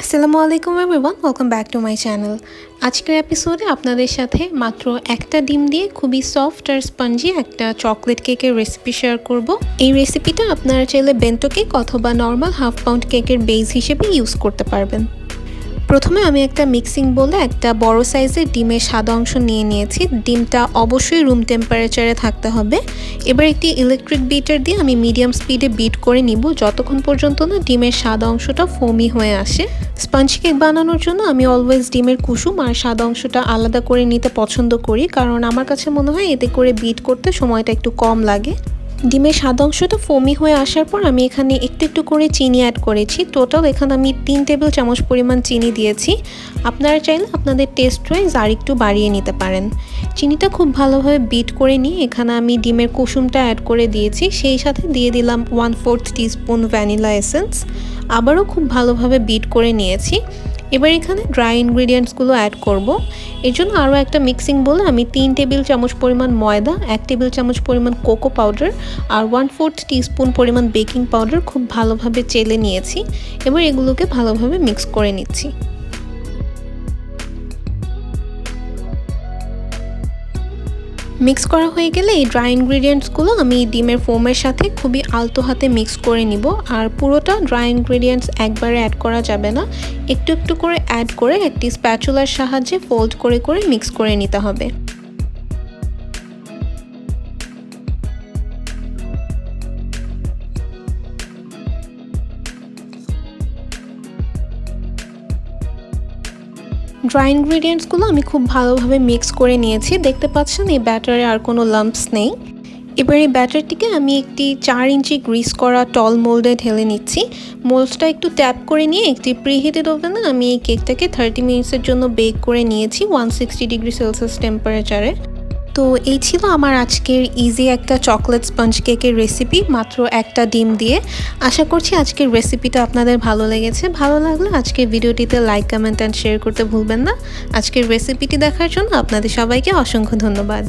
আসসালামু আলাইকুম everyone, welcome back to my channel. আজকের এপিসোডে আপনাদের সাথে মাত্র একটা ডিম দিয়ে খুবই সফট আর স্পঞ্জি একটা চকলেট কেকের রেসিপি শেয়ার করব। এই রেসিপিটা আপনারা চাইলে বেন্টো কেক অথবা নর্মাল হাফ পাউন্ড কেকের বেস হিসেবে ইউজ করতে পারবেন। প্রথমে আমি একটা মিক্সিং বোলে একটা বড় সাইজের ডিমের সাদা অংশ নিয়ে নিয়েছি। ডিমটা অবশ্যই রুম টেম্পারেচারে থাকতে হবে। এবার একটি ইলেকট্রিক বিটার দিয়ে আমি মিডিয়াম স্পিডে বিট করে নিব যতক্ষণ পর্যন্ত না ডিমের সাদা অংশটা ফোমি হয়ে আসে। স্পঞ্জ কেক বানানোর জন্য আমি অলওয়েজ ডিমের কুসুম আর সাদা অংশটা আলাদা করে নিতে পছন্দ করি, কারণ আমার কাছে মনে হয় এতে করে বিট করতে সময়টা একটু কম লাগে। ডিমের সাদা অংশটা ফোমি হয়ে আসার পর আমি এখানে একটু একটু করে চিনি অ্যাড করেছি। টোটাল এখানে আমি 3 টেবিল চামচ পরিমাণ চিনি দিয়েছি। আপনারা চাইলে আপনাদের টেস্ট ওয়াইজ আর একটু বাড়িয়ে নিতে পারেন। চিনিটা খুব ভালোভাবে বিট করে নিয়ে এখানে আমি ডিমের কুসুমটা অ্যাড করে দিয়েছি, সেই সাথে দিয়ে দিলাম 1/4 টিস্পুন ভ্যানিলা এসেন্স। আবারও খুব ভালোভাবে বিট করে নিয়েছি। এবার এখানে ড্রাই ইনগ্রিডিয়েন্টসগুলো অ্যাড করব। এর জন্য আরও একটা মিক্সিং বলে আমি 3 টেবিল চামচ পরিমাণ ময়দা, 1 টেবিল চামচ পরিমাণ কোকো পাউডার আর 1/4 টিস্পুন পরিমাণ বেকিং পাউডার খুব ভালোভাবে চেলে নিয়েছি। এবার এগুলোকে ভালোভাবে মিক্স করে নিচ্ছি। মিক্স করা হয়ে গেলে এই ড্রাই ইনগ্রিডিয়েন্টসগুলো আমি ডিমের ফোমের সাথে খুবই আলতো হাতে মিক্স করে নিব। আর পুরোটা ড্রাই ইনগ্রিডিয়েন্টস একবারে অ্যাড করা যাবে না, একটু একটু করে অ্যাড করে একটি স্প্যাচুলার সাহায্যে ফোল্ড করে করে মিক্স করে নিতে হবে। ড্রাই ইনগ্রিডিয়েন্টসগুলো আমি খুব ভালোভাবে মিক্স করে নিয়েছি। দেখতে পাচ্ছেন এই ব্যাটারে আর কোনো লাম্পস নেই। এবার এই ব্যাটারটিকে আমি একটি 4 ইঞ্চি গ্রিস করা টল মোল্ডে ঢেলে নিচ্ছি। মোল্ডটা একটু ট্যাপ করে নিয়ে একটি প্রিহিটেড ওভেনে আমি এই কেকটাকে 30 মিনিটসের জন্য বেক করে নিয়েছি 160 ডিগ্রি সেলসিয়াস টেম্পারেচারে। তো এই ছিল আমার আজকের ইজি একটা চকলেট স্পঞ্জ কেকের রেসিপি মাত্র একটা ডিম দিয়ে। আশা করছি আজকের রেসিপিটা আপনাদের ভালো লেগেছে। ভালো লাগলে আজকের ভিডিওটিতে লাইক, কমেন্ট অ্যান্ড শেয়ার করতে ভুলবেন না। আজকের রেসিপিটি দেখার জন্য আপনাদের সবাইকে অসংখ্য ধন্যবাদ।